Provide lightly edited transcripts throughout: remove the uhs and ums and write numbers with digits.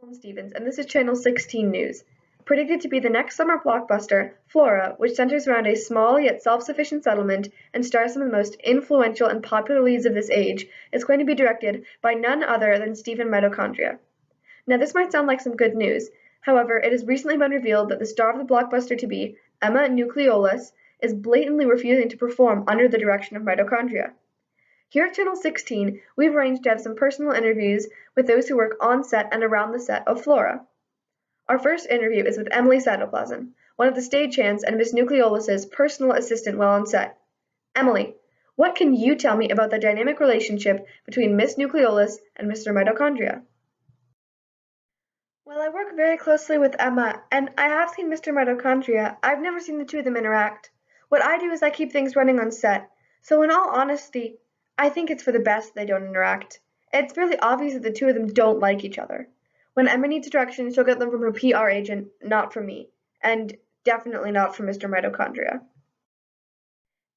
I'm Stevens, and this is Channel 16 News. Predicted to be the next summer blockbuster, Flora, which centers around a small yet self-sufficient settlement and stars some of the most influential and popular leads of this age, is going to be directed by none other than Stephen Mitochondria. Now, this might sound like some good news. However, it has recently been revealed that the star of the blockbuster-to-be, Emma Nucleolis, is blatantly refusing to perform under the direction of Mitochondria. Here at Channel 16, we've arranged to have some personal interviews with those who work on set and around the set of Flora. Our first interview is with Emily Cytoplasm, one of the stagehands and Miss Nucleolis's personal assistant while on set. Emily, what can you tell me about the dynamic relationship between Miss Nucleolis and Mr. Mitochondria? Well, I work very closely with Emma, and I have seen Mr. Mitochondria. I've never seen the two of them interact. What I do is I keep things running on set, so in all honesty, I think it's for the best they don't interact. It's fairly obvious that the two of them don't like each other. When Emma needs directions, she'll get them from her PR agent, not from me. And definitely not from Mr. Mitochondria.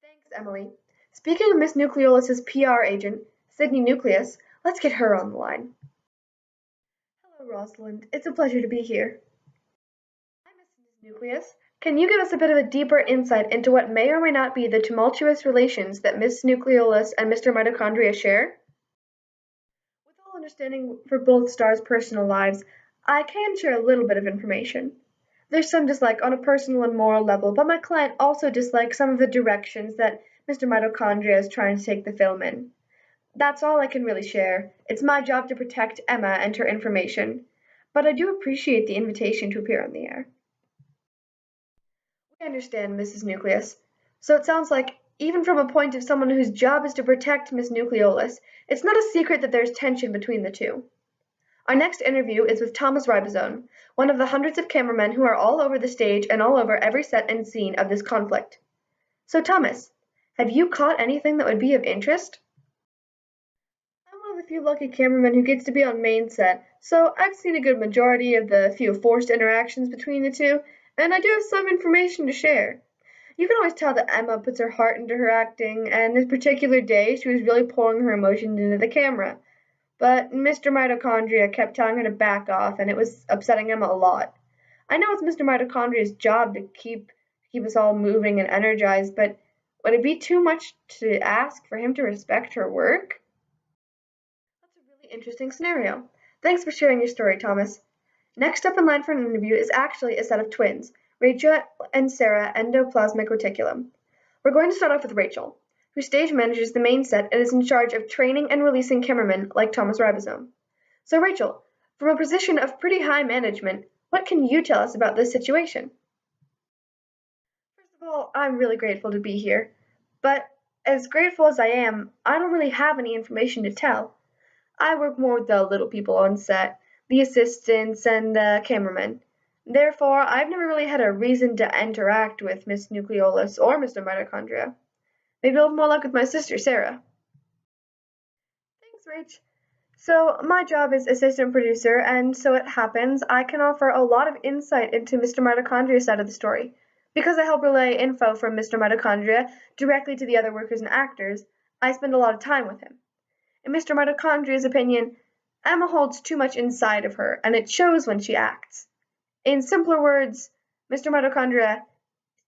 Thanks, Emily. Speaking of Miss Nucleolis's PR agent, Sydney Nucleus, let's get her on the line. Hello, Rosalind. It's a pleasure to be here. Hi, Mrs. Nucleus. Can you give us a bit of a deeper insight into what may or may not be the tumultuous relations that Miss Nucleolis and Mr. Mitochondria share? With all understanding for both stars' personal lives, I can share a little bit of information. There's some dislike on a personal and moral level, but my client also dislikes some of the directions that Mr. Mitochondria is trying to take the film in. That's all I can really share. It's my job to protect Emma and her information, but I do appreciate the invitation to appear on the air. I understand, Mrs. Nucleus. So it sounds like, even from a point of someone whose job is to protect Miss Nucleolis, it's not a secret that there's tension between the two. Our next interview is with Thomas Ribosome, one of the hundreds of cameramen who are all over the stage and all over every set and scene of this conflict. So Thomas, have you caught anything that would be of interest? I'm one of the few lucky cameramen who gets to be on main set, so I've seen a good majority of the few forced interactions between the two, and I do have some information to share. You can always tell that Emma puts her heart into her acting, and this particular day she was really pouring her emotions into the camera. But Mr. Mitochondria kept telling her to back off, and it was upsetting Emma a lot. I know it's Mr. Mitochondria's job to keep us all moving and energized, but would it be too much to ask for him to respect her work? That's a really interesting scenario. Thanks for sharing your story, Thomas. Next up in line for an interview is actually a set of twins, Rachel and Sarah endoplasmic reticulum. We're going to start off with Rachel, who stage manages the main set and is in charge of training and releasing cameramen like Thomas Ribosome. So Rachel, from a position of pretty high management, what can you tell us about this situation? First of all, I'm really grateful to be here, but as grateful as I am, I don't really have any information to tell. I work more with the little people on set, the assistants, and the cameramen. Therefore, I've never really had a reason to interact with Miss Nucleolis or Mr. Mitochondria. Maybe I'll have more luck with my sister, Sarah. Thanks, Rach. So, my job is assistant producer, and so it happens I can offer a lot of insight into Mr. Mitochondria's side of the story. Because I help relay info from Mr. Mitochondria directly to the other workers and actors, I spend a lot of time with him. In Mr. Mitochondria's opinion, Emma holds too much inside of her, and it shows when she acts. In simpler words, Mr. Mitochondria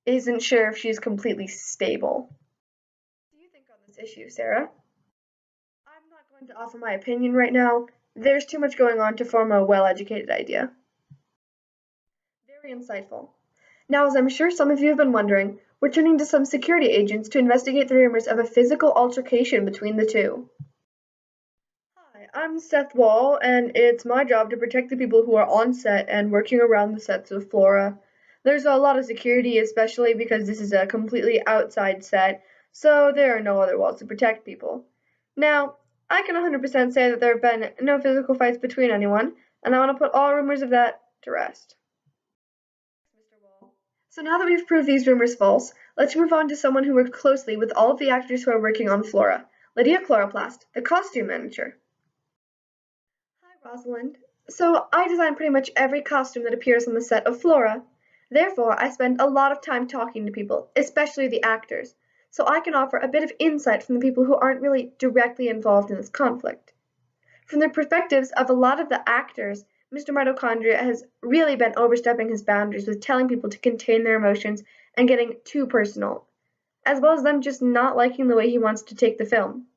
isn't sure if she's completely stable. What do you think on this issue, Sarah? I'm not going to offer my opinion right now. There's too much going on to form a well-educated idea. Very insightful. Now, as I'm sure some of you have been wondering, we're turning to some security agents to investigate the rumors of a physical altercation between the two. I'm Seth Wall, and it's my job to protect the people who are on set and working around the sets of Flora. There's a lot of security, especially because this is a completely outside set, so there are no other walls to protect people. Now, I can 100% say that there have been no physical fights between anyone, and I want to put all rumors of that to rest. Mr. Wall. So now that we've proved these rumors false, let's move on to someone who worked closely with all of the actors who are working on Flora, Lydia Chloroplast, the costume manager. Rosalind. So I design pretty much every costume that appears on the set of Flora. Therefore, I spend a lot of time talking to people, especially the actors, so I can offer a bit of insight from the people who aren't really directly involved in this conflict. From the perspectives of a lot of the actors, Mr. Mitochondria has really been overstepping his boundaries with telling people to contain their emotions and getting too personal, as well as them just not liking the way he wants to take the film.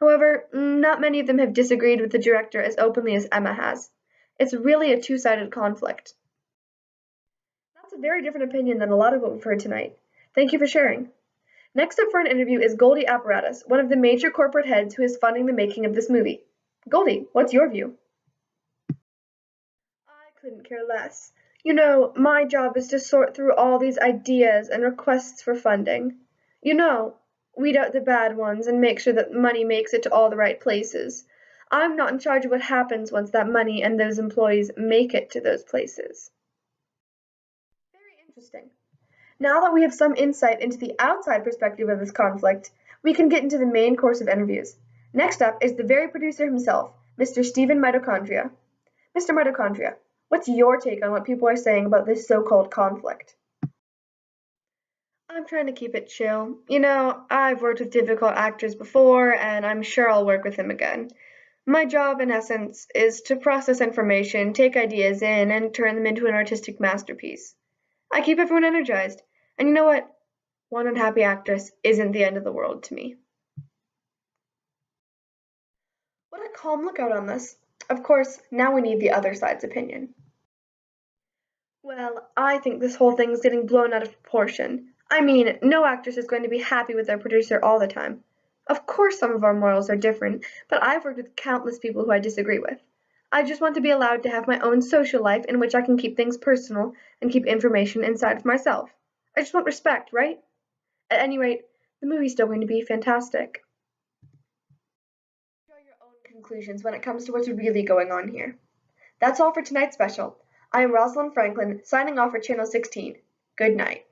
However, not many of them have disagreed with the director as openly as Emma has. It's really a two-sided conflict. That's a very different opinion than a lot of what we've heard tonight. Thank you for sharing. Next up for an interview is Goldie Apparatus, one of the major corporate heads who is funding the making of this movie. Goldie, what's your view? I couldn't care less. My job is to sort through all these ideas and requests for funding. You know, weed out the bad ones and make sure that money makes it to all the right places. I'm not in charge of what happens once that money and those employees make it to those places. Very interesting. Now that we have some insight into the outside perspective of this conflict, we can get into the main course of interviews. Next up is the very producer himself, Mr. Stephen Mitochondria. Mr. Mitochondria, what's your take on what people are saying about this so-called conflict? I'm trying to keep it chill. I've worked with difficult actors before, and I'm sure I'll work with them again. My job, in essence, is to process information, take ideas in, and turn them into an artistic masterpiece. I keep everyone energized. And you know what? One unhappy actress isn't the end of the world to me. What a calm lookout on this. Of course, now we need the other side's opinion. Well, I think this whole thing is getting blown out of proportion. I mean, no actress is going to be happy with their producer all the time. Of course, some of our morals are different, but I've worked with countless people who I disagree with. I just want to be allowed to have my own social life in which I can keep things personal and keep information inside of myself. I just want respect, right? At any rate, the movie's still going to be fantastic. Draw your own conclusions when it comes to what's really going on here. That's all for tonight's special. I am Rosalind Franklin, signing off for Channel 16. Good night.